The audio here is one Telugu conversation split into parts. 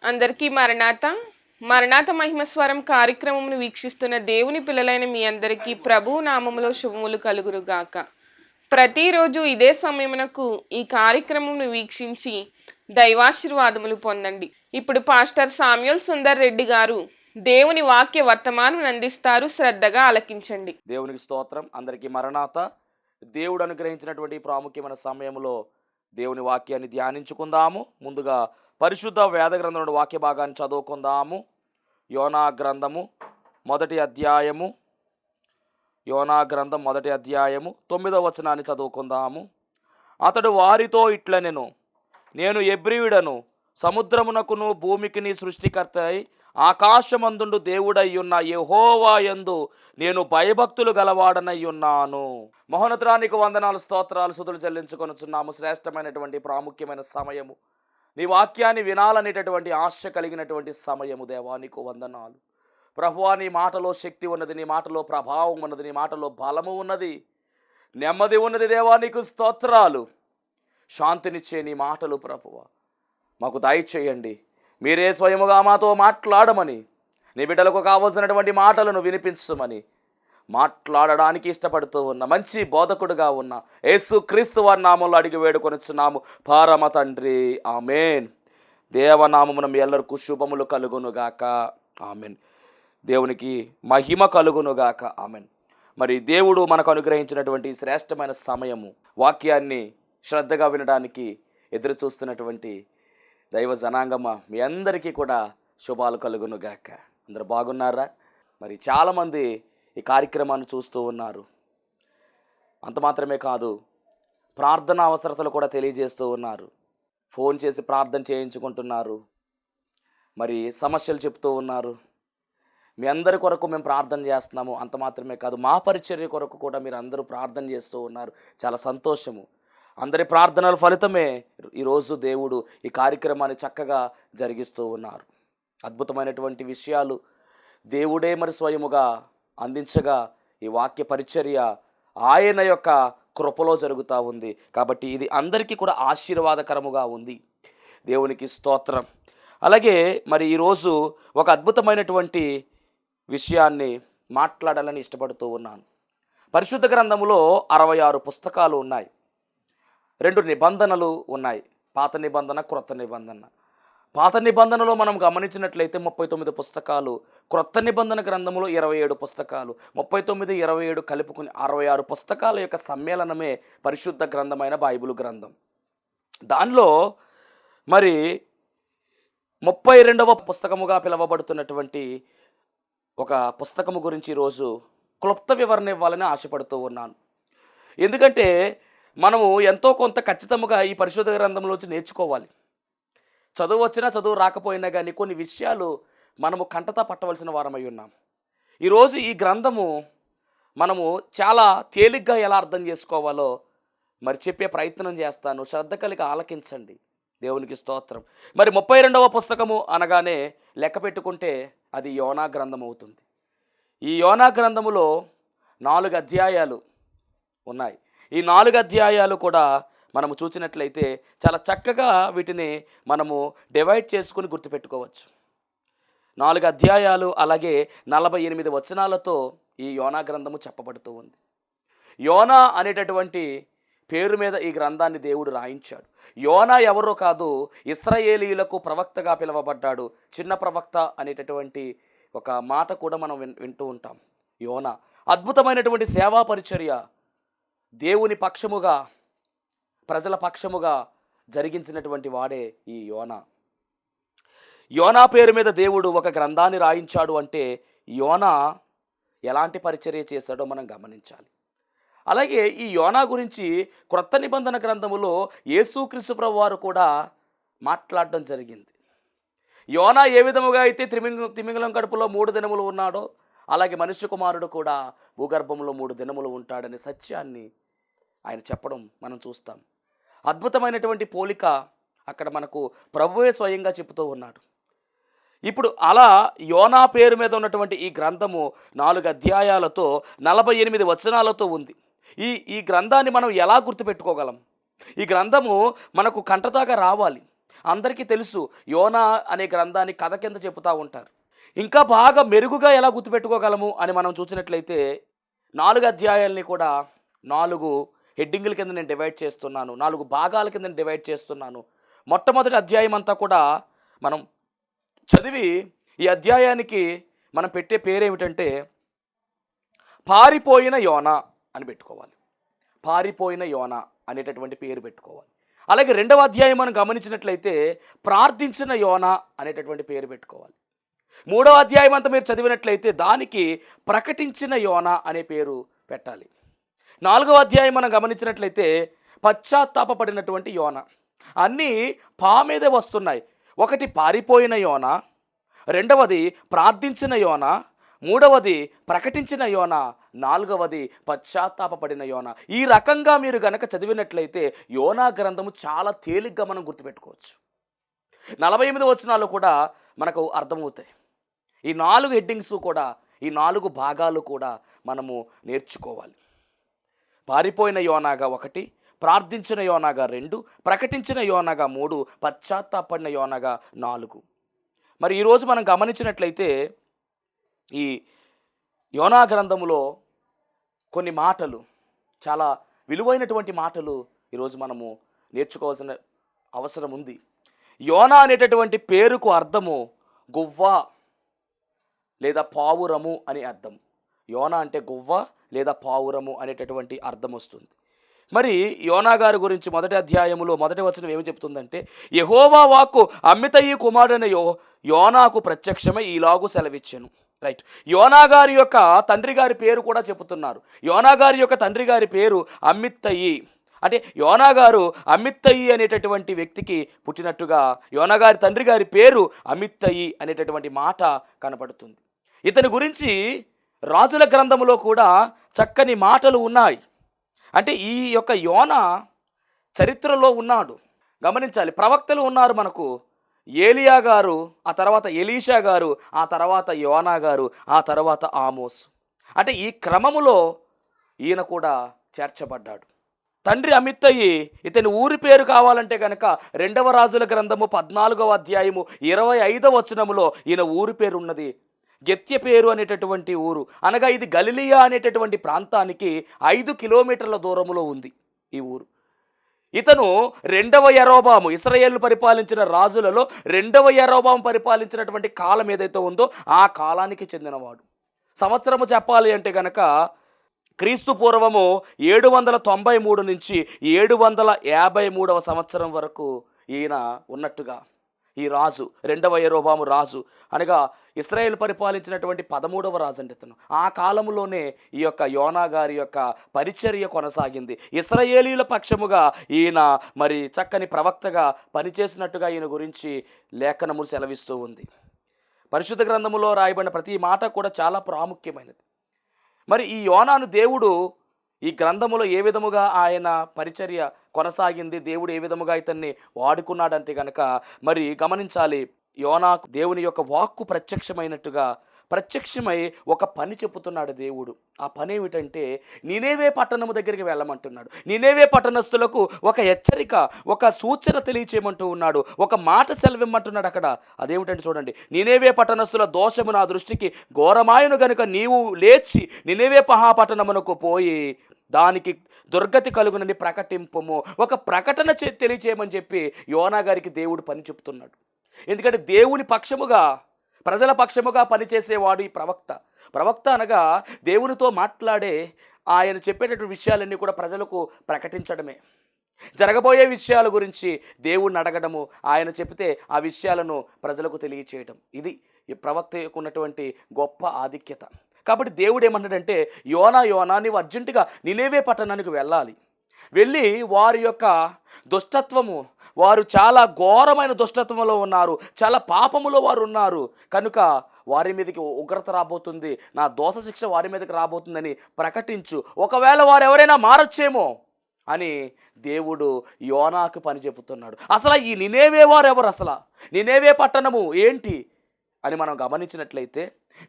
అందరికీ మరణాత మరణాత మహిమస్వరం కార్యక్రమమును వీక్షిస్తున్న దేవుని పిల్లలైన మీ అందరికీ ప్రభు నామములో శుభములు కలుగురుగాక. ప్రతిరోజు ఇదే సమయమునకు ఈ కార్యక్రమమును వీక్షించి దైవాశీర్వాదములు పొందండి. ఇప్పుడు పాస్టర్ సామ్యూల్ సుందర్ రెడ్డి గారు దేవుని వాక్య వర్తమానం అందిస్తారు. శ్రద్ధగా ఆలకించండి. దేవునికి స్తోత్రం. అందరికీ మరణాత. దేవుడు అనుగ్రహించినటువంటి ప్రాముఖ్యమైన సమయంలో దేవుని వాక్యాన్ని ధ్యానించుకుందాము. ముందుగా పరిశుద్ధ వేద గ్రంథంలో వాక్య భాగాన్ని చదువుకుందాము. యోనా గ్రంథం మొదటి అధ్యాయము 9వ వచనాన్ని చదువుకుందాము. అతడు వారితో ఇట్లనెను, నేను ఎబ్రీయుడను, సముద్రమునకును భూమికిని సృష్టికర్త అయి ఆకాశమందుండు దేవుడయ్యున్న యెహోవా యందు నేను భయభక్తులు గలవాడనయ్యున్నాను. మహోన్నతానికి వందనాలు, స్తోత్రాలు, స్తుతులు చెల్లించుకొనుచున్నాము. శ్రేష్టమైనటువంటి ప్రాముఖ్యమైన సమయము, నీ వాక్యాన్ని వినాలనేటటువంటి ఆశ కలిగినటువంటి సమయము. దేవా నీకు వందనాలు. ప్రభువా, నీ మాటలో శక్తి ఉన్నది, నీ మాటలో ప్రభావం ఉన్నది, నీ మాటలో బలము ఉన్నది, నెమ్మది ఉన్నది. దేవా నీకు స్తోత్రాలు. శాంతినిచ్చే నీ మాటలు ప్రభువా మాకు దయచేయండి. మీరే స్వయముగా మాతో మాట్లాడమని, నీ బిడ్డలకు కావలసినటువంటి మాటలను వినిపించమని మాట్లాడడానికి ఇష్టపడుతూ ఉన్న మంచి బోధకుడుగా ఉన్న యేసుక్రీస్తు వారి నామంలో అడిగి వేడుకొనిచున్నాము పరమ తండ్రి, ఆమెన్. దేవనామమున మీ ఎల్లరికూ శుభములు కలుగునుగాక, ఆమెన్. దేవునికి మహిమ కలుగునుగాక, ఆమెన్. మరి దేవుడు మనకు అనుగ్రహించినటువంటి శ్రేష్టమైన సమయము, వాక్యాన్ని శ్రద్ధగా వినడానికి ఎదురు చూస్తున్నటువంటి దైవ జనాంగమ మీ అందరికీ కూడా శుభాలు కలుగునుగాక. అందరూ బాగున్నారా? మరి చాలామంది ఈ కార్యక్రమాన్ని చూస్తూ ఉన్నారు. అంత మాత్రమే కాదు, ప్రార్థన అవసరతలు కూడా తెలియజేస్తూ ఉన్నారు. ఫోన్ చేసి ప్రార్థన చేయించుకుంటున్నారు. మరి సమస్యలు చెప్తూ ఉన్నారు. మీ అందరి కొరకు మేము ప్రార్థన చేస్తున్నాము. అంత మాత్రమే కాదు, మా పరిచర్య కొరకు కూడా మీరు అందరూ ప్రార్థన చేస్తూ ఉన్నారు. చాలా సంతోషము. అందరి ప్రార్థనల ఫలితమే ఈరోజు దేవుడు ఈ కార్యక్రమాన్ని చక్కగా జరిగిస్తూ ఉన్నారు. అద్భుతమైనటువంటి విషయాలు దేవుడే మరి స్వయముగా అందించగా ఈ వాక్య పరిచర్య ఆయన యొక్క కృపలో జరుగుతూ ఉంది. కాబట్టి ఇది అందరికీ కూడా ఆశీర్వాదకరముగా ఉంది. దేవునికి స్తోత్రం. అలాగే మరి ఈరోజు ఒక అద్భుతమైనటువంటి విషయాన్ని మాట్లాడాలని ఇష్టపడుతూ ఉన్నాను. పరిశుద్ధ గ్రంథములో 66 పుస్తకాలు ఉన్నాయి. 2 నిబంధనలు ఉన్నాయి, పాత నిబంధన, క్రొత్త నిబంధన. పాత నిబంధనలో మనం గమనించినట్లయితే 39 పుస్తకాలు, క్రొత్త నిబంధన గ్రంథములో 27 పుస్తకాలు. 39, 27 కలుపుకుని 66 పుస్తకాల యొక్క సమ్మేళనమే పరిశుద్ధ గ్రంథమైన బైబిల్ గ్రంథం. దానిలో మరి 32వ పుస్తకముగా పిలువబడుతున్నటువంటి ఒక పుస్తకము గురించి ఈరోజు క్లుప్త వివరణ ఇవ్వాలని ఆశపడుతూ ఉన్నాను. ఎందుకంటే మనము ఎంతో కొంత ఖచ్చితంగా ఈ పరిశుద్ధ గ్రంథంలోంచి నేర్చుకోవాలి. చదువు వచ్చినా చదువు రాకపోయినా కానీ కొన్ని విషయాలు మనము కంటతా పట్టవలసిన వారమై ఉన్నాం. ఈరోజు ఈ గ్రంథము మనము చాలా తేలిగ్గా ఎలా అర్థం చేసుకోవాలో మరి చెప్పే ప్రయత్నం చేస్తాను. శ్రద్ధ కలిగి ఆలకించండి. దేవునికి స్తోత్రం. మరి 32వ పుస్తకము అనగానే లెక్క పెట్టుకుంటే అది యోనా గ్రంథం అవుతుంది. ఈ యోనా గ్రంథములో 4 అధ్యాయాలు ఉన్నాయి. ఈ 4 అధ్యాయాలు కూడా మనము చూసినట్లయితే చాలా చక్కగా వీటిని మనము డివైడ్ చేసుకుని గుర్తుపెట్టుకోవచ్చు. 4 అధ్యాయాలు, అలాగే 48 వచనాలతో ఈ యోనా గ్రంథము చెప్పబడుతూ ఉంది. యోనా అనేటటువంటి పేరు మీద ఈ గ్రంథాన్ని దేవుడు రాయించాడు. యోనా ఎవరో కాదు, ఇశ్రాయేలీయులకు ప్రవక్తగా పిలువబడ్డాడు. చిన్న ప్రవక్త అనేటటువంటి ఒక మాట కూడా మనం వింటూ ఉంటాం. యోనా అద్భుతమైనటువంటి సేవా పరిచర్య దేవుని పక్షముగా, ప్రజల పక్షముగా జరిగించినటువంటి వాడే ఈ యోనా. యోనా పేరు మీద దేవుడు ఒక గ్రంథాన్ని రాయించాడు అంటే యోనా ఎలాంటి పరిచర్య చేశాడో మనం గమనించాలి. అలాగే ఈ యోనా గురించి క్రొత్త నిబంధన గ్రంథములో యేసుక్రీస్తు ప్రభువు వారు కూడా మాట్లాడడం జరిగింది. యోనా ఏ విధముగా అయితే తిమింగలం కడుపులో 3 దినములు ఉన్నాడో, అలాగే మనుష్య కుమారుడు కూడా భూగర్భంలో 3 దినములు ఉంటాడనే సత్యాన్ని ఆయన చెప్పడం మనం చూస్తాం. అద్భుతమైనటువంటి పోలిక అక్కడ మనకు ప్రభువే స్వయంగా చెబుతూ ఉన్నాడు. ఇప్పుడు అలా యోనా పేరు మీద ఉన్నటువంటి ఈ గ్రంథము 4 అధ్యాయాలతో 48 వచనాలతో ఉంది. ఈ గ్రంథాన్ని మనం ఎలా గుర్తుపెట్టుకోగలం? ఈ గ్రంథము మనకు కంటతాగా రావాలి. అందరికీ తెలుసు, యోనా అనే గ్రంథాన్ని కథ కింద చెబుతూ ఉంటారు. ఇంకా బాగా మెరుగుగా ఎలా గుర్తుపెట్టుకోగలము అని మనం చూసినట్లయితే 4 అధ్యాయాల్ని కూడా 4 హెడ్డింగుల కింద నేను డివైడ్ చేస్తున్నాను, 4 భాగాల కింద నేను డివైడ్ చేస్తున్నాను. మొట్టమొదటి అధ్యాయం అంతా కూడా మనం చదివి ఈ అధ్యాయానికి మనం పెట్టే పేరేమిటంటే పారిపోయిన యోనా అని పెట్టుకోవాలి. పారిపోయిన యోనా అనేటటువంటి పేరు పెట్టుకోవాలి. అలాగే 2వ అధ్యాయం మనం గమనించినట్లయితే ప్రార్థించిన యోనా అనేటటువంటి పేరు పెట్టుకోవాలి. 3వ అధ్యాయం అంతా మీరు చదివినట్లయితే దానికి ప్రకటించిన యోనా అనే పేరు పెట్టాలి. 4వ అధ్యాయం మనం గమనించినట్లయితే పశ్చాత్తాపపడినటువంటి యోనా. అన్నీ పా మీదే వస్తున్నాయి. ఒకటి పారిపోయిన యోనా, 2వది ప్రార్థించిన యోనా, 3వది ప్రకటించిన యోనా, 4వది పశ్చాత్తాపపడిన యోనా. ఈ రకంగా మీరు గనక చదివినట్లయితే యోనా గ్రంథము చాలా తేలిగ్గా మనం గుర్తుపెట్టుకోవచ్చు. 48 వచనాలు కూడా మనకు అర్థమవుతాయి. ఈ 4 హెడ్డింగ్స్ కూడా, ఈ 4 భాగాలు కూడా మనము నేర్చుకోవాలి. పారిపోయిన యోనాగా 1, ప్రార్థించిన యోనాగా 2, ప్రకటించిన యోనాగా 3, పశ్చాత్తాపడిన యోనాగా 4. మరి ఈరోజు మనం గమనించినట్లయితే ఈ యోనా గ్రంథములో కొన్ని మాటలు, చాలా విలువైనటువంటి మాటలు ఈరోజు మనము నేర్చుకోవాల్సిన అవసరం ఉంది. యోనా అనేటటువంటి పేరుకు అర్థము గువ్వ లేదా పావురము అని అర్థం. యోనా అంటే గువ్వ లేదా పావురము అనేటటువంటి అర్థం వస్తుంది. మరి యోనా గారి గురించి మొదటి అధ్యాయములో మొదటి వచనం ఏమి చెప్తుందంటే, యెహోవా వాక్కు అమ్మితయి కుమారుడైన యోనాకు ప్రత్యక్షమై ఈలాగు సెలవిచ్చెను. రైట్. యోనా గారి యొక్క తండ్రి గారి పేరు కూడా చెబుతున్నారు. యోనా గారి యొక్క తండ్రి గారి పేరు అమ్మిత్తయి. అంటే యోనా గారు అమిత్తయి అనేటటువంటి వ్యక్తికి పుట్టినట్టుగా యోనా గారి తండ్రి గారి పేరు అమిత్తయి అనేటటువంటి మాట కనపడుతుంది. ఇతని గురించి రాజుల గ్రంథంలో కూడా చక్కని మాటలు ఉన్నాయి. అంటే ఈ యొక్క యోనా చరిత్రలో ఉన్నాడు. గమనించాలి, ప్రవక్తలు ఉన్నారు మనకు. ఏలియా గారు, ఆ తర్వాత ఎలీషా గారు, ఆ తర్వాత యోనా గారు, ఆ తర్వాత ఆమోస్. అంటే ఈ క్రమములో ఈయన కూడా చేర్చబడ్డాడు. తండ్రి అమిత్తయి. ఇతని ఊరి పేరు కావాలంటే కనుక 2వ రాజుల గ్రంథము 14వ అధ్యాయము 25వ వచనములో ఈయన ఊరి పేరు ఉన్నది. గెత్య పేరు అనేటటువంటి ఊరు, అనగా ఇది గలిలియా అనేటటువంటి ప్రాంతానికి 5 కిలోమీటర్ల దూరంలో ఉంది ఈ ఊరు. ఇతను 2వ యరొబాము, ఇశ్రాయేలు పరిపాలించిన రాజులలో 2వ యరొబాము పరిపాలించినటువంటి కాలం ఏదైతే ఉందో ఆ కాలానికి చెందినవాడు. సంవత్సరము చెప్పాలి అంటే కనుక క్రీస్తు పూర్వము 793 నుంచి 753వ సంవత్సరం వరకు ఈయన ఉన్నట్టుగా ఈ రాజు 2వ యరొబాము రాజు, అనగా ఇశ్రాయేల్ పరిపాలించినటువంటి 13వ రాజు అంటే ఇతను. ఆ కాలంలోనే ఈ యొక్క యోనా గారి యొక్క పరిచర్య కొనసాగింది. ఇశ్రాయేలీల పక్షముగా ఈయన మరి చక్కని ప్రవక్తగా పనిచేసినట్టుగా ఈయన గురించి లేఖనము సెలవిస్తూ ఉంది. పరిశుద్ధ గ్రంథములో రాయబడిన ప్రతి మాట కూడా చాలా ప్రాముఖ్యమైనది. మరి ఈ యోనాను దేవుడు ఈ గ్రంథములో ఏ విధముగా ఆయన పరిచర్య కొనసాగింది, దేవుడు ఏ విధముగా ఇతన్ని వాడుకున్నాడంటే కనుక మరి గమనించాలి. యోనాకు దేవుని యొక్క వాక్కు ప్రత్యక్షమై ఒక పని చెప్పుతున్నాడు దేవుడు. ఆ పని ఏమిటంటే నీనేవే పట్టణము దగ్గరికి వెళ్ళమంటున్నాడు. నీనేవే పట్టణస్థులకు ఒక హెచ్చరిక, ఒక సూచన తెలియచేయమంటూ ఉన్నాడు. ఒక మాట సెలవిమ్మంటున్నాడు అక్కడ. అదేమిటంటే చూడండి, నీనేవే పట్టణస్థుల దోషము నా దృష్టికి ఘోరమాయను గనుక నీవు లేచి నీనేవే మహాపట్టణమునకు పోయి దానికి దుర్గతి కలుగునని ప్రకటింపము. ఒక ప్రకటన తెలియచేయమని చెప్పి యోనా గారికి దేవుడు పని చెప్తున్నాడు. ఎందుకంటే దేవుని పక్షముగా, ప్రజల పక్షముగా పనిచేసేవాడు ఈ ప్రవక్త. ప్రవక్త అనగా దేవునితో మాట్లాడే, ఆయన చెప్పేటటువంటి విషయాలన్నీ కూడా ప్రజలకు ప్రకటించడమే. జరగబోయే విషయాల గురించి దేవుణ్ణి అడగడము, ఆయన చెప్తే ఆ విషయాలను ప్రజలకు తెలియచేయడం. ఇది ఈ ప్రవక్తకు ఉన్నటువంటి గొప్ప ఆధిక్యత. కాబట్టి దేవుడు ఏమన్నాడంటే, యోనా నీవు అర్జెంటుగా నినేవే పట్టణానికి వెళ్ళాలి. వెళ్ళి వారి యొక్క దుష్టత్వము, వారు చాలా ఘోరమైన దుష్టత్వంలో ఉన్నారు, చాలా పాపములో వారు ఉన్నారు కనుక వారి మీదకి ఉగ్రత రాబోతుంది, నా దోష శిక్ష వారి మీదకి రాబోతుందని ప్రకటించు. ఒకవేళ వారు ఎవరైనా మారొచ్చేమో అని దేవుడు యోనాకు పని చెబుతున్నాడు. అసలు ఈ నినేవే వారు ఎవరు, అసలు నినేవే పట్టణము ఏంటి అని మనం గమనించినట్లయితే,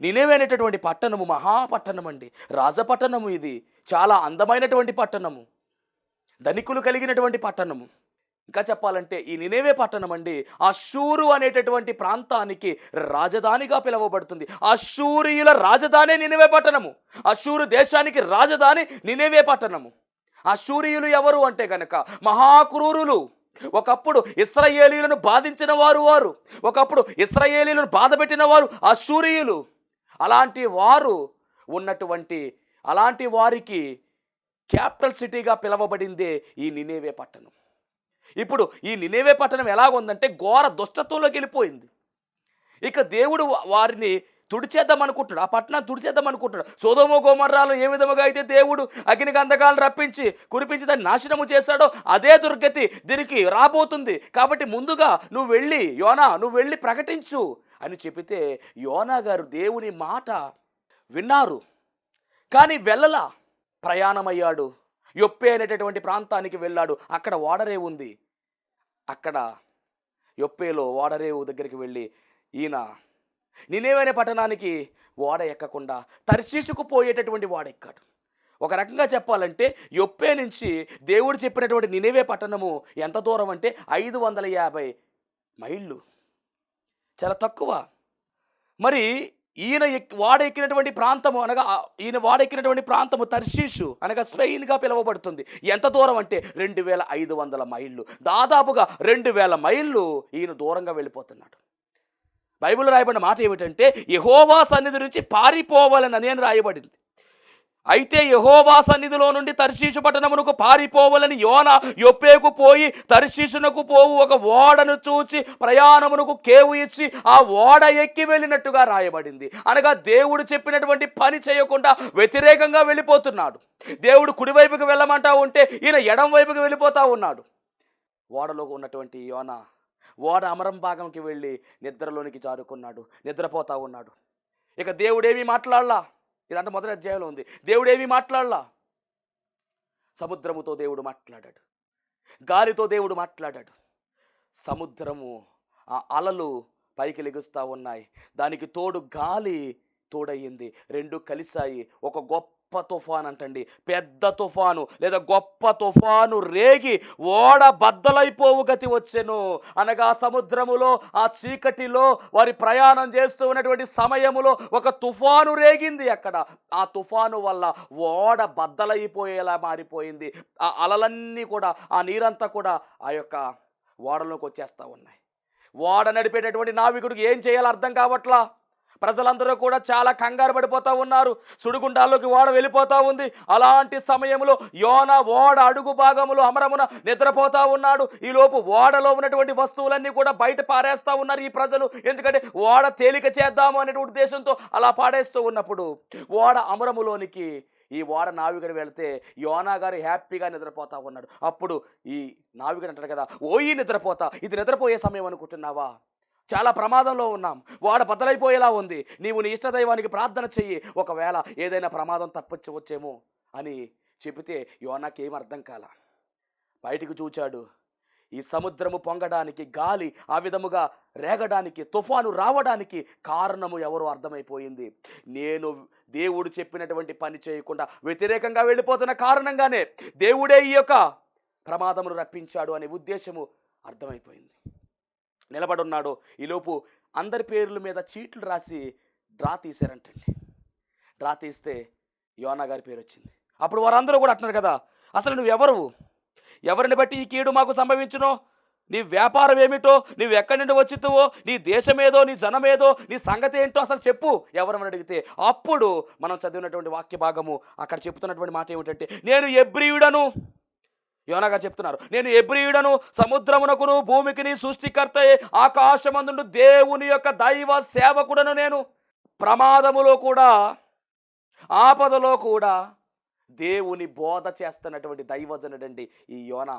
నినేవే అనేటటువంటి పట్టణము మహాపట్టణం అండి, రాజపట్టణము. ఇది చాలా అందమైనటువంటి పట్టణము, ధనికులు కలిగినటువంటి పట్టణము. ఇంకా చెప్పాలంటే ఈ నినేవే పట్టణం అండి అష్షూరు అనేటటువంటి ప్రాంతానికి రాజధానిగా పిలువబడుతుంది. అష్షూరియుల రాజధాని నినేవే పట్టణము. అష్షూరు దేశానికి రాజధాని నినేవే పట్టణము. అష్షూరియులు ఎవరు అంటే కనుక మహాక్రూరులు. ఒకప్పుడు ఇశ్రాయేలీయులను బాధించిన వారు. ఒకప్పుడు ఇశ్రాయేలీయులను బాధపెట్టిన వారు అష్షూరియులు. అలాంటి వారు ఉన్నటువంటి అలాంటి వారికి క్యాపిటల్ సిటీగా పిలువబడిందే ఈ నినేవే పట్టణం. ఇప్పుడు ఈ నినేవే పట్టణం ఎలాగుందంటే ఘోర దుష్టత్వంలోకి వెళ్ళిపోయింది. ఇక దేవుడు వారిని తుడిచేద్దాం అనుకుంటున్నాడు, ఆ పట్టణాన్ని తుడిచేద్దాం అనుకుంటున్నాడు. సొదొమ గొమొర్రాలో ఏ విధముగా అయితే దేవుడు అగ్ని గంధకాలను రప్పించి కురిపించి దాన్ని నాశనము చేశాడో అదే దుర్గతి దీనికి రాబోతుంది. కాబట్టి ముందుగా నువ్వు వెళ్ళి ప్రకటించు అని చెబితే యోనా గారు దేవుని మాట విన్నారు, కానీ వెళ్ళలా. ప్రయాణమయ్యాడు, యొప్పే అనేటటువంటి ప్రాంతానికి వెళ్ళాడు. అక్కడ ఓడరేవు ఉంది. అక్కడ యొప్పేలో ఓడరేవు దగ్గరికి వెళ్ళి ఈయన నినేవే అనే పట్టణానికి ఓడ ఎక్కకుండా తర్షీషుకు పోయేటటువంటి ఓడ ఎక్కాడు. ఒక రకంగా చెప్పాలంటే యొప్పే నుంచి దేవుడు చెప్పినటువంటి నినేవే పట్టణము ఎంత దూరం అంటే 550 మైళ్ళు, చాలా తక్కువ. మరి ఈయన వాడ ఎక్కినటువంటి ప్రాంతము తర్షీషు అనగా స్పెయిన్గా పిలువబడుతుంది. ఎంత దూరం అంటే 2500 మైళ్ళు, దాదాపుగా 2000 మైళ్ళు ఈయన దూరంగా వెళ్ళిపోతున్నాడు. బైబిల్ రాయబడిన మాట ఏమిటంటే యెహోవా సన్నిధి నుంచి పారిపోవాలని రాయబడింది. అయితే యెహోవా సన్నిధిలో నుండి తర్షీషు పట్టణమునకు పారిపోవాలని యోనా యొప్పేకు పోయి తర్షీషునకు పోవు ఒక ఓడను చూచి ప్రయాణమునకు కేవు ఇచ్చి ఆ ఓడ ఎక్కి వెళ్ళినట్టుగా రాయబడింది. అనగా దేవుడు చెప్పినటువంటి పని చేయకుండా వ్యతిరేకంగా వెళ్ళిపోతున్నాడు. దేవుడు కుడివైపుకి వెళ్ళమంటా ఉంటే ఈయన ఎడం వైపుకి వెళ్ళిపోతా ఉన్నాడు. ఓడలో ఉన్నటువంటి యోనా ఓడ అమరం భాగంకి వెళ్ళి నిద్రలోనికి జారుకున్నాడు, నిద్రపోతా ఉన్నాడు. ఇక దేవుడేమీ మాట్లాడలా. ఇదంతా మొదటి అధ్యాయంలో ఉంది. దేవుడేమీ మాట్లాడలా. సముద్రముతో దేవుడు మాట్లాడాడు, గాలితో దేవుడు మాట్లాడాడు. సముద్రము ఆ అలలు పైకి లెగుస్తూ ఉన్నాయి, దానికి తోడు గాలి తోడయ్యింది. రెండు కలిశాయి. ఒక గొప్ప తుఫాన్ అంటండి, పెద్ద తుఫాను లేదా గొప్ప తుఫాను రేగి ఓడ బద్దలైపోవు గతి వచ్చెను. అనగా సముద్రములో ఆ చీకటిలో వారి ప్రయాణం చేస్తూ ఉన్నటువంటి సమయములో ఒక తుఫాను రేగింది. అక్కడ ఆ తుఫాను వల్ల ఓడ బద్దలైపోయేలా మారిపోయింది. ఆ అలలన్నీ కూడా, ఆ నీరంతా కూడా ఆ యొక్క ఓడలోకి వచ్చేస్తూ ఉన్నాయి. ఓడ నడిపేటటువంటి నావికుడికి ఏం చేయాలో అర్థం కావట్లా. ప్రజలందరూ కూడా చాలా కంగారు పడిపోతూ ఉన్నారు. సుడిగుండాల్లోకి ఓడ వెళ్ళిపోతూ ఉంది. అలాంటి సమయంలో యోనా ఓడ అడుగు భాగములో అమరమున నిద్రపోతూ ఉన్నాడు. ఈలోపు ఓడలో ఉన్నటువంటి వస్తువులన్నీ కూడా బయట పారేస్తూ ఉన్నారు ఈ ప్రజలు. ఎందుకంటే ఓడ తేలిక చేద్దాము అనే ఉద్దేశంతో అలా పాడేస్తూ ఉన్నప్పుడు ఓడ అమరములోనికి ఈ ఓడ నావికుడు వెళితే యోనా గారు హ్యాపీగా నిద్రపోతా ఉన్నాడు. అప్పుడు ఈ నావికుడు అంటాడు కదా, ఓయి నిద్రపోతా, ఇది నిద్రపోయే సమయం అనుకుంటున్నావా? చాలా ప్రమాదంలో ఉన్నాం, వాడ బద్దలైపోయేలా ఉంది. నీవు నీ ఇష్టదైవానికి ప్రార్థన చెయ్యి, ఒకవేళ ఏదైనా ప్రమాదం తప్పొచ్చేమో అని చెబితే యోనాకి ఏం అర్థం కాల. బయటికి చూచాడు. ఈ సముద్రము పొంగడానికి, గాలి ఆ విధముగా రేగడానికి, తుఫాను రావడానికి కారణము ఎవరో అర్థమైపోయింది. నేను దేవుడు చెప్పినటువంటి పని చేయకుండా వ్యతిరేకంగా వెళ్ళిపోతున్న కారణంగానే దేవుడే ఈ యొక్క ప్రమాదమును రప్పించాడు అనే ఉద్దేశము అర్థమైపోయింది. నిలబడున్నాడు. ఈలోపు అందరి పేర్ల మీద చీట్లు రాసి డ్రా తీశారంటండి. డ్రా తీస్తే యోనా గారి పేరు వచ్చింది. అప్పుడు వారందరూ కూడా అంటున్నారు కదా, అసలు నువ్వెవరు? ఎవరిని బట్టి ఈ కీడు మాకు సంభవించునో? నీ వ్యాపారం ఏమిటో, నువ్వు ఎక్కడి నుండి వచ్చితువో, నీ దేశమేదో, నీ జనమేదో, నీ సంగతి ఏంటో అసలు చెప్పు ఎవరని అడిగితే అప్పుడు మనం చదివినటువంటి వాక్య భాగము అక్కడ చెప్తున్నటువంటి మాట ఏమిటంటే, నేను ఎబ్రీయుడను. యోనా గారు చెప్తున్నారు, నేను ఎబ్రీయుడను, సముద్రమునకును భూమికిని సృష్టికర్తయే ఆకాశమందుండు దేవుని యొక్క దైవ సేవకుడను. నేను ప్రమాదములో కూడా ఆపదలో కూడా దేవుని బోధ చేస్తున్నటువంటి దైవజనుడండి ఈ యోనా.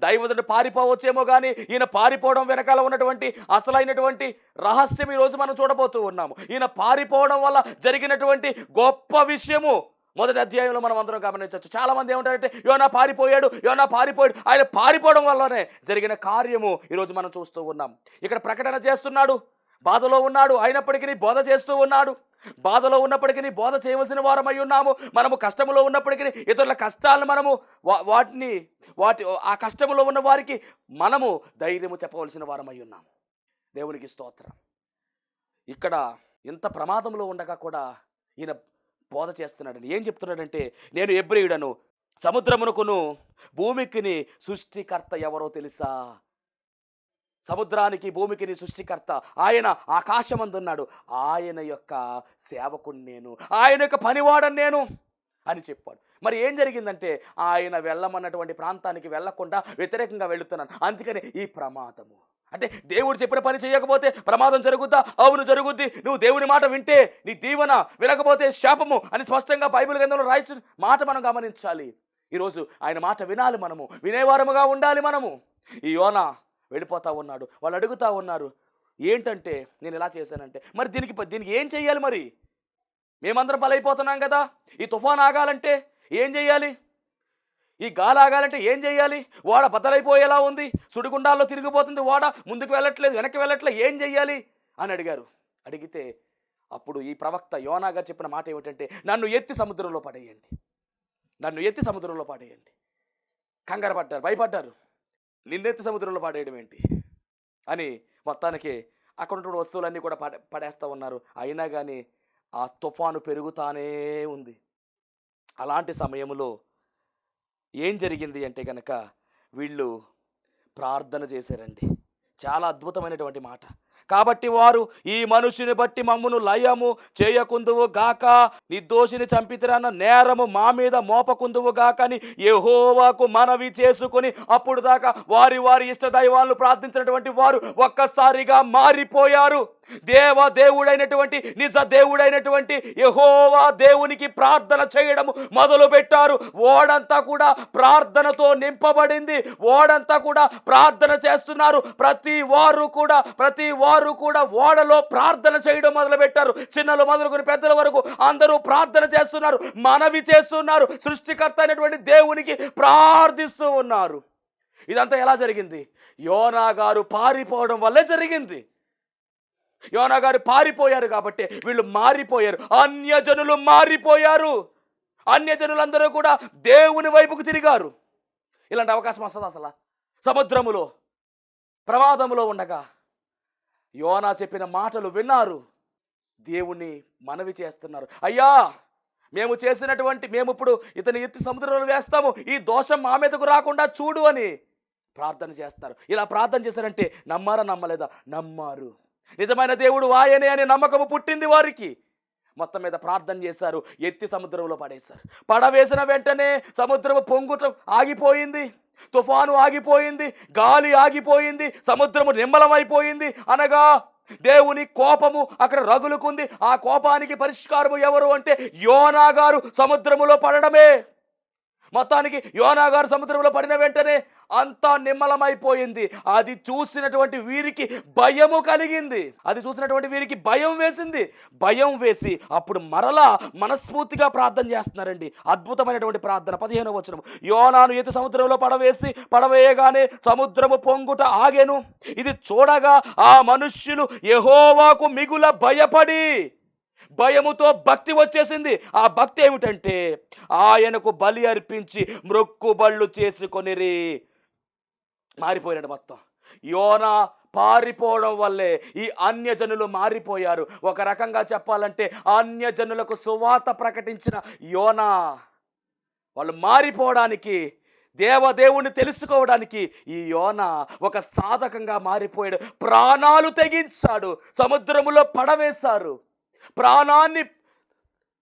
దైవజనుడు పారిపోవచ్చేమో కానీ ఈయన పారిపోవడం వెనకాల ఉన్నటువంటి అసలైనటువంటి రహస్యం ఈరోజు మనం చూడబోతూ ఉన్నాము. ఈయన పారిపోవడం వల్ల జరిగినటువంటి గొప్ప విషయము మొదటి అధ్యాయంలో మనం అందరం గమనించవచ్చు. చాలామంది ఏమంటారంటే యోనా పారిపోయాడు. ఆయన పారిపోవడం వల్లనే జరిగిన కార్యము ఈరోజు మనం చూస్తూ ఉన్నాం. ఇక్కడ ప్రకటన చేస్తున్నాడు, బాధలో ఉన్నాడు, అయినప్పటికీ బోధ చేస్తూ ఉన్నాడు. బాధలో ఉన్నప్పటికీ బోధ చేయవలసిన వారమై ఉన్నాము. మనము కష్టములో ఉన్నప్పటికీ ఇతరుల కష్టాలను మనము ఆ కష్టములో ఉన్న వారికి మనము ధైర్యము చెప్పవలసిన వారమై ఉన్నాము. దేవునికి స్తోత్రం. ఇక్కడ ఇంత ప్రమాదంలో ఉండగా కూడా ఈయన బోధ చేస్తున్నాడని ఏం చెప్తున్నాడంటే, నేను ఎబ్రీయుడను, సముద్రమునకును భూమికిని సృష్టికర్త ఎవరో తెలుసా? సముద్రానికి భూమికిని సృష్టికర్త ఆయన, ఆకాశమందున్నాడు, ఆయన యొక్క సేవకుని నేను, ఆయన యొక్క పనివాడని నేను అని చెప్పాడు. మరి ఏం జరిగిందంటే, ఆయన వెళ్ళమన్నటువంటి ప్రాంతానికి వెళ్ళకుండా వ్యతిరేకంగా వెళుతున్నాను, అందుకని ఈ ప్రమాదము. అంటే దేవుడు చెప్పిన పని చేయకపోతే ప్రమాదం జరుగుద్దా? అవును జరుగుద్ది. నువ్వు దేవుని మాట వింటే నీ దీవెన, వినకపోతే శాపము అని స్పష్టంగా బైబిల్ గ్రంథంలో రాయించిన మాట మనం గమనించాలి. ఈరోజు ఆయన మాట వినాలి, మనము వినేవారముగా ఉండాలి. మనము ఈ యోనా వెళ్ళిపోతా ఉన్నాడు, వాళ్ళు అడుగుతా ఉన్నారు ఏంటంటే, నేను ఇలా చేశానంటే, మరి దీనికి ఏం చెయ్యాలి? మరి మేమందరం బలైపోతున్నాం కదా, ఈ తుఫాన్ ఆగాలంటే ఏం చెయ్యాలి? ఈ గాలి ఆగాలంటే ఏం చెయ్యాలి? ఓడ బద్దలైపోయేలా ఉంది, సుడిగుండాల్లో తిరిగిపోతుంది ఓడ, ముందుకు వెళ్ళట్లేదు, వెనక్కి వెళ్ళట్లేదు, ఏం చెయ్యాలి అని అడిగారు. అడిగితే అప్పుడు ఈ ప్రవక్త యోనా గారు చెప్పిన మాట ఏమిటంటే, నన్ను ఎత్తి సముద్రంలో పడేయండి, నన్ను ఎత్తి సముద్రంలో పడేయండి. కంగారు పడ్డారు, భయపడ్డారు. నిన్నెత్తి సముద్రంలో పడేయడం ఏంటి అని మొత్తానికి అక్కడ ఉన్నటువంటి వస్తువులన్నీ కూడా పడేస్తూ ఉన్నారు. అయినా కానీ ఆ తుఫాను పెరుగుతానే ఉంది. అలాంటి సమయంలో ఏం జరిగింది అంటే కనుక, వీళ్ళు ప్రార్థన చేశారండి. చాలా అద్భుతమైనటువంటి మాట. కాబట్టి వారు, ఈ మనుషుని బట్టి మమ్మును లయము చేయకుందువు గాక, నిర్దోషిని చంపితిరన్న నేరము మా మీద మోపకుందువు గాక అని యెహోవాకు మనవి చేసుకొని, అప్పుడు దాకా వారి ఇష్ట దైవాలను ప్రార్థించినటువంటి వారు ఒక్కసారిగా మారిపోయారు. దేవుడైనటువంటి నిజ దేవుడైనటువంటి యెహోవా దేవునికి ప్రార్థన చేయడము మొదలు పెట్టారు. ఓడంతా కూడా ప్రార్థనతో నింపబడింది. ఓడంతా కూడా ప్రార్థన చేస్తున్నారు. ప్రతి వారు కూడా ఓడలో ప్రార్థన చేయడం మొదలు పెట్టారు. చిన్నలు మొదలుకొని పెద్దల వరకు అందరూ ప్రార్థన చేస్తున్నారు, మనవి చేస్తున్నారు, సృష్టికర్త అయినటువంటి దేవునికి ప్రార్థిస్తూ ఉన్నారు. ఇదంతా ఎలా జరిగింది? యోనా గారు పారిపోవడం వల్లే జరిగింది. యోనా గారు పారిపోయారు కాబట్టి వీళ్ళు మారిపోయారు. అన్యజనులు మారిపోయారు. అన్యజనులందరూ కూడా దేవుని వైపుకు తిరిగారు. ఇలాంటి అవకాశం వస్తుంది అసలు? సముద్రములో ప్రమాదంలో ఉండగా యోనా చెప్పిన మాటలు విన్నారు, దేవుని మనవి చేస్తున్నారు. అయ్యా, మేము ఇప్పుడు ఇతని ఎత్తి సముద్రంలో వేస్తాము, ఈ దోషం మా మీదకు రాకుండా చూడు అని ప్రార్థన చేస్తున్నారు. ఇలా ప్రార్థన చేశారంటే నమ్మారా నమ్మలేదా? నమ్మారు. నిజమైన దేవుడు ఆయనే అనే నమ్మకము పుట్టింది వారికి. మొత్తం మీద ప్రార్థన చేశారు, ఎత్తి సముద్రంలో పడేశారు. పడవేసిన వెంటనే సముద్రము పొంగుట ఆగిపోయింది, తుఫాను ఆగిపోయింది, గాలి ఆగిపోయింది, సముద్రము నిమ్మలమైపోయింది. అనగా దేవుని కోపము అక్కడ రగులుకుంది. ఆ కోపానికి పరిష్కారము ఎవరు అంటే యోనా గారు సముద్రములో పడడమే. మొత్తానికి యోనా గారు సముద్రంలో పడిన వెంటనే అంతా నిమ్మలమైపోయింది. అది చూసినటువంటి వీరికి భయము కలిగింది. అది చూసినటువంటి వీరికి భయం వేసింది. భయం వేసి అప్పుడు మరలా మనస్ఫూర్తిగా ప్రార్థన చేస్తున్నారండి. అద్భుతమైనటువంటి ప్రార్థన. 15వ వచనం, యోనాను ఎత్తి సముద్రంలో పడవేయగానే సముద్రము పొంగుట ఆగెను. ఇది చూడగా ఆ మనుష్యులు యెహోవాకు మిగుల భయపడి, భయముతో భక్తి వచ్చేసింది. ఆ భక్తి ఏమిటంటే ఆయనకు బలి అర్పించి మ్రొక్కుబళ్ళు చేసుకొనిరి. మారిపోయినాడు మొత్తం. యోనా పారిపోవడం వల్లే ఈ అన్యజనులు మారిపోయారు. ఒక రకంగా చెప్పాలంటే అన్యజనులకు సువార్త ప్రకటించిన యోనా, వాళ్ళు మారిపోవడానికి, దేవుణ్ణి తెలుసుకోవడానికి ఈ యోనా ఒక సాధకంగా మారిపోయాడు. ప్రాణాలు తెగించాడు, సముద్రములో పడవేశారు, ప్రాణాన్ని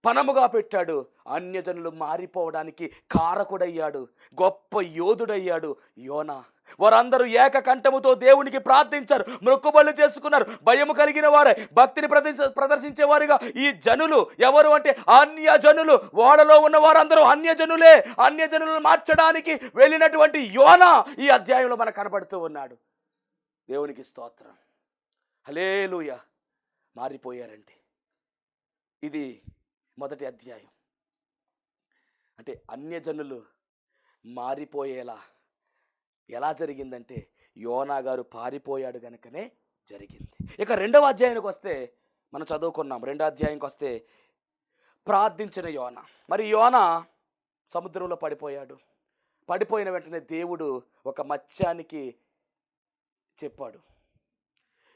పణముగా పెట్టాడు. అన్యజనులు మారిపోవడానికి కారకుడయ్యాడు, గొప్ప యోధుడయ్యాడు యోనా. వారందరూ ఏకకంఠముతో దేవునికి ప్రార్థించారు, మొక్కుబళ్ళు చేసుకున్నారు. భయము కలిగిన వారే, భక్తిని ప్రదర్శించేవారుగా ఈ జనులు ఎవరు అంటే అన్యజనులు. ఓడలో ఉన్న వారందరూ అన్యజనులే. అన్యజనులను మార్చడానికి వెళ్ళినటువంటి యోనా ఈ అధ్యాయంలో మనకు కనబడుతూ ఉన్నాడు. దేవునికి స్తోత్రం, హల్లెలూయా. మారిపోయారండి. ఇది మొదటి అధ్యాయం. అంటే అన్యజనులు మారిపోయేలా ఎలా జరిగిందంటే యోనా గారు పారిపోయాడు గనుకనే జరిగింది. ఇక రెండవ అధ్యాయానికి వస్తే మనం చదువుకున్నాం. 2వ అధ్యాయంకి వస్తే ప్రార్థించిన యోన. మరి యోన సముద్రంలో పడిపోయాడు. పడిపోయిన వెంటనే దేవుడు ఒక మత్స్యానికి చెప్పాడు,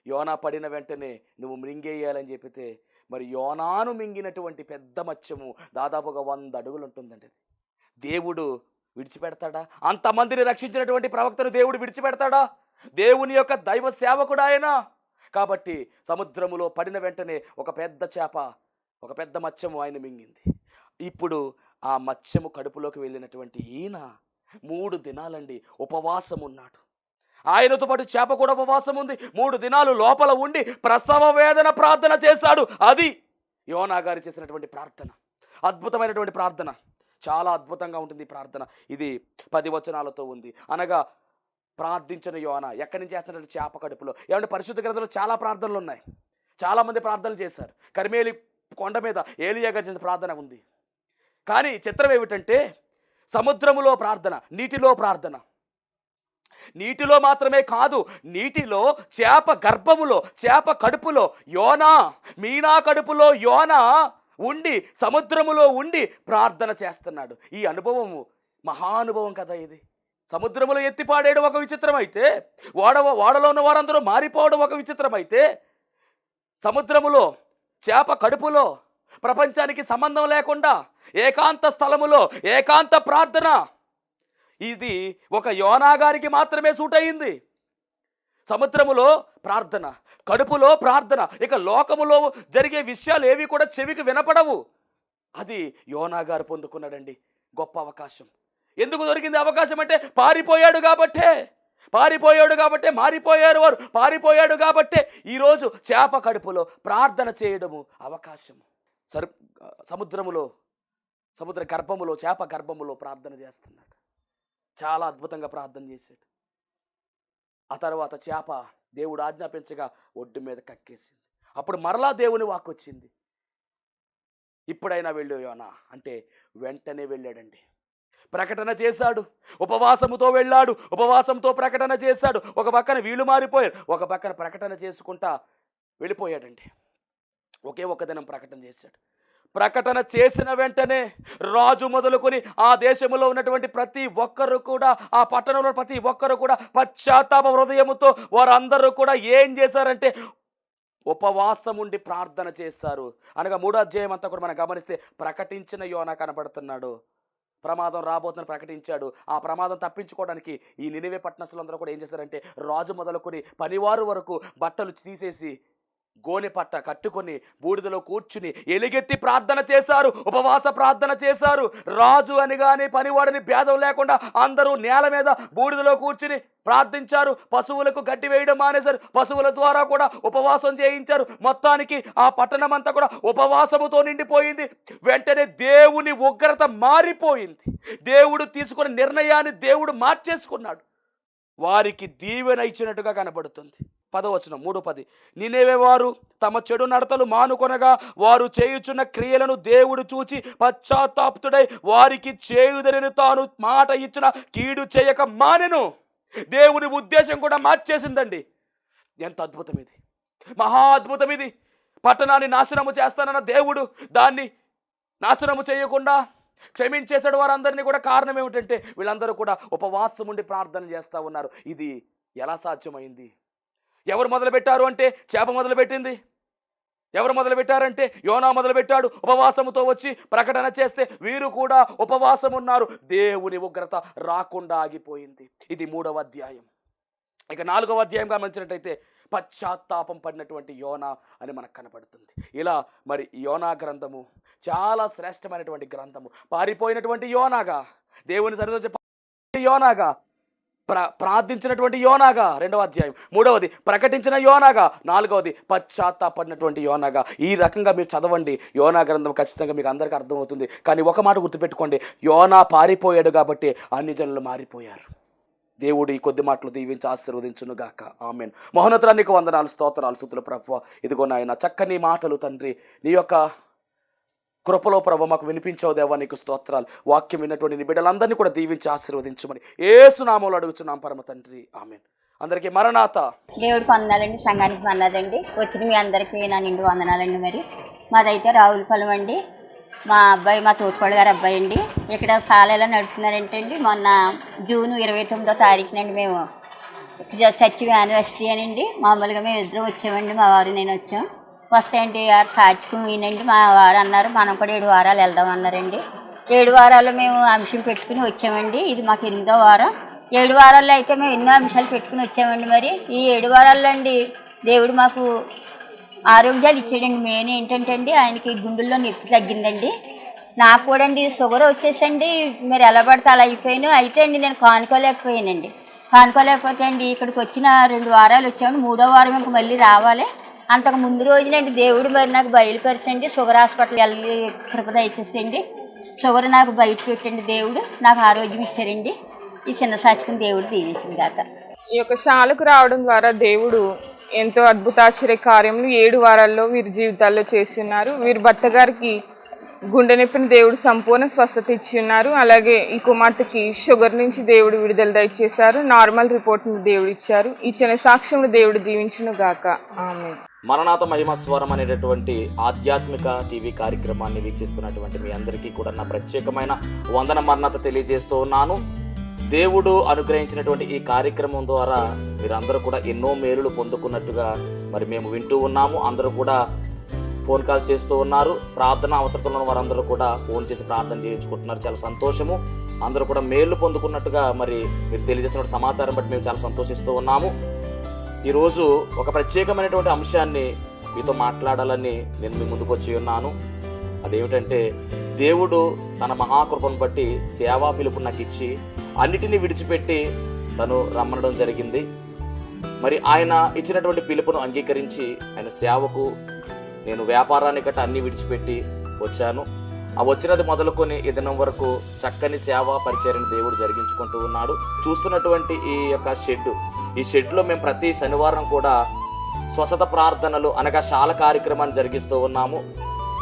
యోనా పడిన వెంటనే నువ్వు మృంగేయాలని చెప్పితే, మరి యోనాను మింగినటువంటి పెద్ద మత్స్యము దాదాపుగా 100 అడుగులు ఉంటుందండి. దేవుడు విడిచిపెడతాడా? అంతమందిని రక్షించినటువంటి ప్రవక్తను దేవుడు విడిచిపెడతాడా? దేవుని యొక్క దైవ సేవకుడు ఆయన. కాబట్టి సముద్రములో పడిన వెంటనే ఒక పెద్ద చేప, ఒక పెద్ద మత్స్యము ఆయన మింగింది. ఇప్పుడు ఆ మత్స్యము కడుపులోకి వెళ్ళినటువంటి ఈయన 3 దినాలండి ఉపవాసం ఉన్నాడు. ఆయనతో పాటు చేప కూడా ఉపవాసం ఉంది. 3 దినాలు లోపల ఉండి ప్రసవ వేదన ప్రార్థన చేశాడు. అది యోనా గారు చేసినటువంటి ప్రార్థన. అద్భుతమైనటువంటి ప్రార్థన, చాలా అద్భుతంగా ఉంటుంది ఈ ప్రార్థన. ఇది 10 వచనాలతో ఉంది. అనగా ప్రార్థించిన యోనా ఎక్కడి నుంచి చేస్తున్నట్టు చేప కడుపులో. ఏమంటే పరిశుద్ధ గ్రంథంలో చాలా ప్రార్థనలు ఉన్నాయి, చాలామంది ప్రార్థనలు చేశారు. కర్మేలి కొండ మీద ఏలియా గారు చేసిన ప్రార్థన ఉంది. కానీ చిత్రం ఏమిటంటే సముద్రములో ప్రార్థన, నీటిలో ప్రార్థన. నీటిలో మాత్రమే కాదు, నీటిలో చేప గర్భములో, చేప కడుపులో యోనా, మీనా కడుపులో యోనా ఉండి సముద్రములో ఉండి ప్రార్థన చేస్తున్నాడు. ఈ అనుభవము మహానుభవం కదా ఇది. సముద్రములో ఎత్తిపాడేయడం ఒక విచిత్రం అయితే, ఓడలో ఉన్న వారందరూ మారిపోవడం ఒక విచిత్రం అయితే, సముద్రములో చేప కడుపులో ప్రపంచానికి సంబంధం లేకుండా ఏకాంత స్థలములో ఏకాంత ప్రార్థన, ఇది ఒక యోనా గారికి మాత్రమే సూట్ అయింది. సముద్రములో ప్రార్థన, కడుపులో ప్రార్థన, ఇక లోకములో జరిగే విషయాలు ఏవి కూడా చెవికి వినపడవు. అది యోనా గారు పొందుకున్నాడండి గొప్ప అవకాశం. ఎందుకు దొరికింది అవకాశం అంటే పారిపోయాడు కాబట్టే మారిపోయారు వారు. పారిపోయాడు కాబట్టే ఈరోజు చేప కడుపులో ప్రార్థన చేయడము అవకాశము. సముద్ర గర్భములో, చేప గర్భములో ప్రార్థన చేస్తున్నాడు. చాలా అద్భుతంగా ప్రార్థన చేశాడు. ఆ తర్వాత చేప దేవుడు ఆజ్ఞాపించగా ఒడ్డు మీద కక్కేసింది. అప్పుడు మరలా దేవుని వాక్కు వచ్చింది, ఇప్పుడైనా వెళ్ళు యోనా అంటే వెంటనే వెళ్ళాడండి. ప్రకటన చేశాడు, ఉపవాసముతో వెళ్ళాడు, ఉపవాసంతో ప్రకటన చేశాడు. ఒక పక్కన వీళ్ళు మారిపోయారు, ఒక పక్కన ప్రకటన చేసుకుంటా వెళ్ళిపోయాడండి. ఒకే ఒక దినం ప్రకటన చేశాడు. ప్రకటన చేసిన వెంటనే రాజు మొదలుకొని ఆ దేశంలో ఉన్నటువంటి ప్రతి ఒక్కరు కూడా, ఆ పట్టణంలో ప్రతి ఒక్కరు కూడా పశ్చాత్తాప హృదయముతో వారందరూ కూడా ఏం చేశారంటే ఉపవాసం ఉండి ప్రార్థన చేశారు. అనగా 3వ అధ్యాయం అంతా కూడా మనం గమనిస్తే ప్రకటించిన యోనా కనబడుతున్నాడు. ప్రమాదం రాబోతుందని ప్రకటించాడు. ఆ ప్రమాదం తప్పించుకోవడానికి ఈ నినివే పట్టణస్తులందరూ కూడా ఏం చేశారంటే రాజు మొదలుకొని పనివారు వరకు బట్టలు తీసేసి గోనె పట్ట కట్టుకొని బూడిదలో కూర్చుని ఎలుగెత్తి ప్రార్థన చేశారు, ఉపవాస ప్రార్థన చేశారు. రాజు అని కానీ పనివాడిని భేదం లేకుండా అందరూ నేల మీద బూడిదలో కూర్చుని ప్రార్థించారు. పశువులకు గడ్డి వేయడం మానేశారు, పశువుల ద్వారా కూడా ఉపవాసం చేయించారు. మొత్తానికి ఆ పట్టణం అంతా కూడా ఉపవాసముతో నిండిపోయింది. వెంటనే దేవుని ఉగ్రత మారిపోయింది. దేవుడు తీసుకున్న నిర్ణయాన్ని దేవుడు మార్చేసుకున్నాడు. వారికి దీవెన ఇచ్చినట్టుగా కనబడుతుంది. 10వ వచనం 3:10 నినివే వారు తమ చెడు నడతలు మానుకొనగా వారు చేయుచున్న క్రియలను దేవుడు చూచి పశ్చాత్తాపుడై వారికి చేయుదరని తాను మాట ఇచ్చిన కీడు చేయక మానెను. దేవుని ఉద్దేశం కూడా మార్చేసిందండి. ఎంత అద్భుతం ఇది, మహా అద్భుతం ఇది. పట్టణాన్ని నాశనము చేస్తానన్న దేవుడు దాన్ని నాశనము చేయకుండా క్షమించేసాడు వారందరినీ కూడా. కారణం ఏమిటంటే వీళ్ళందరూ కూడా ఉపవాసం ఉండి ప్రార్థన చేస్తూ ఉన్నారు. ఇది ఎలా సాధ్యమైంది? ఎవరు మొదలుపెట్టారు అంటే చేప మొదలుపెట్టింది. ఎవరు మొదలుపెట్టారంటే యోనా మొదలుపెట్టాడు. ఉపవాసముతో వచ్చి ప్రకటన చేస్తే వీరు కూడా ఉపవాసం ఉన్నారు. దేవుని ఉగ్రత రాకుండా ఆగిపోయింది. ఇది 3వ అధ్యాయం. ఇక 4వ అధ్యాయం గమనించినట్టయితే పశ్చాత్తాపం పడినటువంటి యోనా అని మనకు కనపడుతుంది. ఇలా మరి యోనా గ్రంథము చాలా శ్రేష్టమైనటువంటి గ్రంథము. పారిపోయినటువంటి యోనాగా, దేవుని సన్నిధిలో యోనాగా, ప్రార్థించినటువంటి యోనాగా 2వ అధ్యాయం, 3వది ప్రకటించిన యోనాగా, 4వది పశ్చాత్తాపడినటువంటి యోనాగా. ఈ రకంగా మీరు చదవండి యోనా గ్రంథం, ఖచ్చితంగా మీకు అందరికీ అర్థమవుతుంది. కానీ ఒక మాట గుర్తుపెట్టుకోండి, యోనా పారిపోయాడు కాబట్టి అన్ని జనులు మారిపోయారు. దేవుడు ఈ కొద్ది మాటలు దీవించి ఆశీర్వదించును గాక. ఆమేన్. మహోన్నతునికి వందనాలు, స్తోత్రాలు, స్తుతులు ప్రభువా. ఇదిగో నాయన చక్కని మాటలు తండ్రి, నీ యొక్క కృపలో ప్రభు మాకు వినిపించావు దేవా, నీకు స్తోత్రాలు. వాక్యం విన్నటువంటి నీ బిడ్డలందరినీ కూడా దీవించి ఆశీర్వదించమని యేసు నామములో అడుగుచున్నాం పరమ తండ్రి. ఆమేన్. అందరికీ మరణాత. దేవుడికి వందనాలండి, సంఘానికి వందనాలండి. వచ్చిన మీ అందరికీ నా నిండు వందనాలండి. మరి మాదైతే రావులపాలెం అండి. మా అబ్బాయి, మా తోటికోళ్ళ గారి అబ్బాయి అండి. ఇక్కడ సాలెలా నడుపుతున్నారంటండి. మొన్న జూన్ 29వ తారీఖునండి మేము చర్చి యానివర్సరీ అనండి. మామూలుగా మేము ఇద్దరు వచ్చామండి, మా వారు నేను వచ్చాం. వస్తాయండి సాక్షికునండి. మా వారు అన్నారు మనం కూడా 7 వారాలు వెళ్దామన్నారండి. 7 వారాలు మేము అంశం పెట్టుకుని వచ్చామండి. ఇది మాకు 8వ వారం. 7 వారాల్లో అయితే మేము ఎన్నో అంశాలు పెట్టుకుని వచ్చామండి. మరి ఈ 7 వారాల్లో అండి దేవుడు మాకు ఆరోగ్యాలు ఇచ్చాడండి. మెయిన్ ఏంటంటే అండి ఆయనకి గుండెల్లో నొప్పి తగ్గిందండి. నాకు కూడా అండి షుగర్ వచ్చేసండి మీరు ఎలా పడితే అలా అయిపోయాను. అయితే అండి నేను కానుకోలేకపోయానండి. కానుకోలేకపోతే అండి ఇక్కడికి వచ్చిన 2 వారాలు వచ్చామండి. 3వ వారం ఇంక మళ్ళీ రావాలి. అంతకు ముందు రోజునండి దేవుడు మరి నాకు బయలుపరిచండి. షుగర్ హాస్పిటల్ వెళ్ళి కృప దయచేసండి. షుగర్ నాకు బయట పెట్టండి. దేవుడు నాకు ఆరోగ్యం ఇచ్చారండి. ఈ చిన్న సాక్షిని దేవుడు దీవించింది కాక. ఈ యొక్క శాలకు రావడం ద్వారా దేవుడు ఎంతో అద్భుతాశ్చర్య కార్యములు 7 వారాల్లో వీరి జీవితాల్లో చేస్తున్నారు. వీరి భర్త గారికి గుండె నొప్పిని దేవుడు సంపూర్ణ స్వస్థత ఇచ్చి ఉన్నారు. అలాగే ఈ కుమార్తెకి షుగర్ నుంచి దేవుడు విడుదల దయచేశారు. నార్మల్ రిపోర్ట్ని దేవుడు ఇచ్చారు. ఇచ్చిన సాక్ష్యములు దేవుడు దీవించును గాక. ఆమేన్. మరణాత మహిమస్వరం అనేటటువంటి ఆధ్యాత్మిక టీవీ కార్యక్రమాన్ని వీక్షిస్తున్నటువంటి మీ అందరికీ కూడా నా ప్రత్యేకమైన వందన మరణాత తెలియజేస్తూ ఉన్నాను. దేవుడు అనుగ్రహించినటువంటి ఈ కార్యక్రమం ద్వారా మీరందరూ కూడా ఎన్నో మేలులు పొందుకున్నట్టుగా మరి మేము వింటూ ఉన్నాము. అందరూ కూడా ఫోన్ కాల్ చేస్తూ ఉన్నారు. ప్రార్థన అవసరతలో ఉన్న వారందరూ కూడా ఫోన్ చేసి ప్రార్థన చేయించుకుంటున్నారు. చాలా సంతోషము. అందరూ కూడా మేలు పొందుకున్నట్టుగా మరి మీరు తెలియజేస్తున్న సమాచారం బట్టి మేము చాలా సంతోషిస్తూ ఉన్నాము. ఈరోజు ఒక ప్రత్యేకమైనటువంటి అంశాన్ని మీతో మాట్లాడాలని నేను మీ ముందుకు వచ్చి ఉన్నాను. అదేమిటంటే దేవుడు తన మహాకృపను బట్టి సేవా పిలుపు నాకు ఇచ్చి అన్నిటినీ విడిచిపెట్టి తను రమ్మనడం జరిగింది. మరి ఆయన ఇచ్చినటువంటి పిలుపును అంగీకరించి ఆయన సేవకు నేను వ్యాపారాన్ని గట్ట అన్ని విడిచిపెట్టి వచ్చాను. ఆ వచ్చినది మొదలుకొని ఈ దినం వరకు చక్కని సేవా పరిచర్యను దేవుడు జరిగించుకుంటూ ఉన్నాడు. చూస్తున్నటువంటి ఈ యొక్క ఈ షెడ్లో మేము ప్రతి శనివారం కూడా స్వస్థత ప్రార్థనలు అనగా శాల కార్యక్రమాన్ని జరిగిస్తూ ఉన్నాము.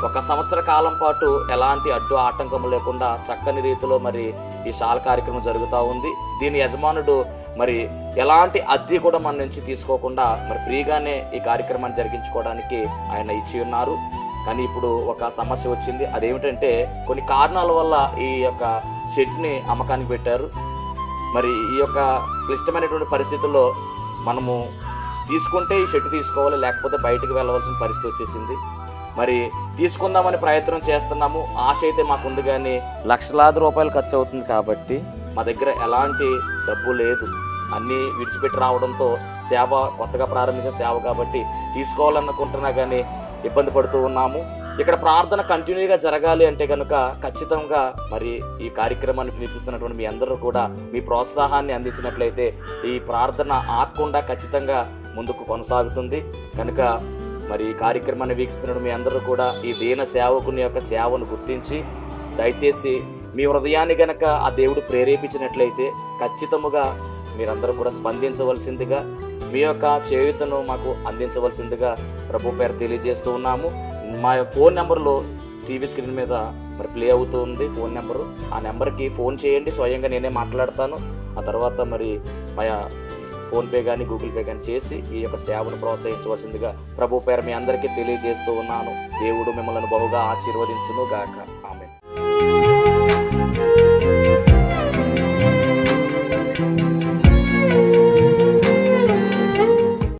1 సంవత్సర కాలం పాటు ఎలాంటి అడ్డు ఆటంకం లేకుండా చక్కని రీతిలో మరి ఈ శాల కార్యక్రమం జరుగుతూ ఉంది. దీని యజమానుడు మరి ఎలాంటి అద్దె కూడా మన నుంచి తీసుకోకుండా మరి ఫ్రీగానే ఈ కార్యక్రమాన్ని జరిగించుకోవడానికి ఆయన ఇచ్చి ఉన్నారు. కానీ ఇప్పుడు ఒక సమస్య వచ్చింది. అదేమిటంటే కొన్ని కారణాల వల్ల ఈ యొక్క షెడ్ని అమ్మకానికి పెట్టారు. మరి ఈ యొక్క క్లిష్టమైనటువంటి పరిస్థితుల్లో మనము తీసుకుంటే ఈ షెడ్ తీసుకోవాలి, లేకపోతే బయటకు వెళ్ళవలసిన పరిస్థితి వచ్చేసింది. మరి తీసుకుందామని ప్రయత్నం చేస్తున్నాము. ఆశ అయితే మాకుంది, కానీ లక్షలాది రూపాయలు ఖర్చు అవుతుంది. కాబట్టి మా దగ్గర ఎలాంటి డబ్బు లేదు. అన్నీ విడిచిపెట్టి రావడంతో సేవ కొత్తగా ప్రారంభించిన సేవ కాబట్టి తీసుకోవాలనుకుంటున్నా కానీ ఇబ్బంది పడుతూ ఉన్నాము. ఇక్కడ ప్రార్థన కంటిన్యూగా జరగాలి అంటే కనుక ఖచ్చితంగా మరి ఈ కార్యక్రమాన్ని వీక్షిస్తున్నటువంటి మీ అందరూ కూడా మీ ప్రోత్సాహాన్ని అందించినట్లయితే ఈ ప్రార్థన ఆగకుండా ఖచ్చితంగా ముందుకు కొనసాగుతుంది. కనుక మరి ఈ కార్యక్రమాన్ని వీక్షిస్తున్న మీ అందరూ కూడా ఈ దీన సేవకుని యొక్క సేవను గుర్తించి దయచేసి మీ హృదయాన్ని గనక ఆ దేవుడు ప్రేరేపించినట్లయితే ఖచ్చితముగా మీరందరూ కూడా స్పందించవలసిందిగా, మీ యొక్క చేయూతను మాకు అందించవలసిందిగా ప్రభు పేరు తెలియజేస్తూ ఉన్నాము. మా ఫోన్ నెంబర్లో టీవీ స్క్రీన్ మీద మరి ప్లే అవుతూ ఉంది ఫోన్ నెంబరు. ఆ నెంబర్కి ఫోన్ చేయండి, స్వయంగా నేనే మాట్లాడతాను. ఆ తర్వాత మరి మా ఫోన్పే కానీ గూగుల్ పే కానీ చేసి ఈ యొక్క సేవను ప్రోత్సహించవలసిందిగా ప్రభు పేరు మీ అందరికీ తెలియజేస్తూ ఉన్నాను. దేవుడు మిమ్మల్ని బహుగా ఆశీర్వదించును గాక.